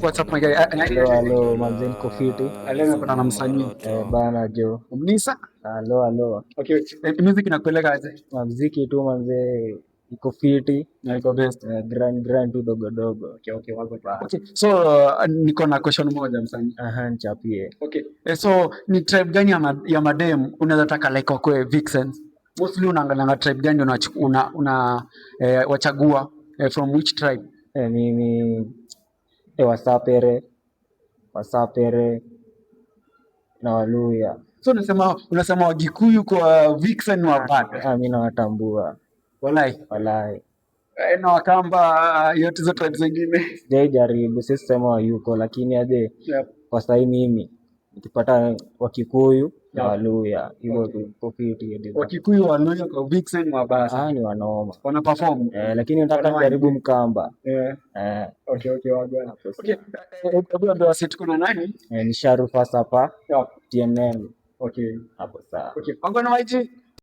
What's up my guy? Halo manze, niko fiti Leo kuna na msanii bana jo. Mnisa. Halo. Okay, music inakupeleka aje? Mziki tu manze, iko fiti Na iko best. grand tu dogo. Okay, wako bana. Okay, so niko na question moja msanii. Aha, nichapie. Okay, so ni tribe gani ya madem unaweza taka like wakwe vixens? Mostly unaangalia tribe gani una wachagua from which tribe? Mimi wasapere na Waluya. So unasema Wagikuyu kwa vixen wa bad. Mimi nawatambua. Walai. Na Wakamba yote hizo tribes zingine. Sijajaribu, sisi sema Wayuko, lakini aje kwa sasa mimi nikipata Wakikuyu na Waluya hivyo tu fiti. Wakikuyu Waluya kwa vixen wa bad. Ni wanoma. Wana perform. Lakini nataka nijaribu Mkamba. Okay, wagwana. Okay. Hebu ambia wasi tuko na nani? Ni Sharufa Sapa. TNM. Okay. Hapo sawa. Okay. Wagwana waiji.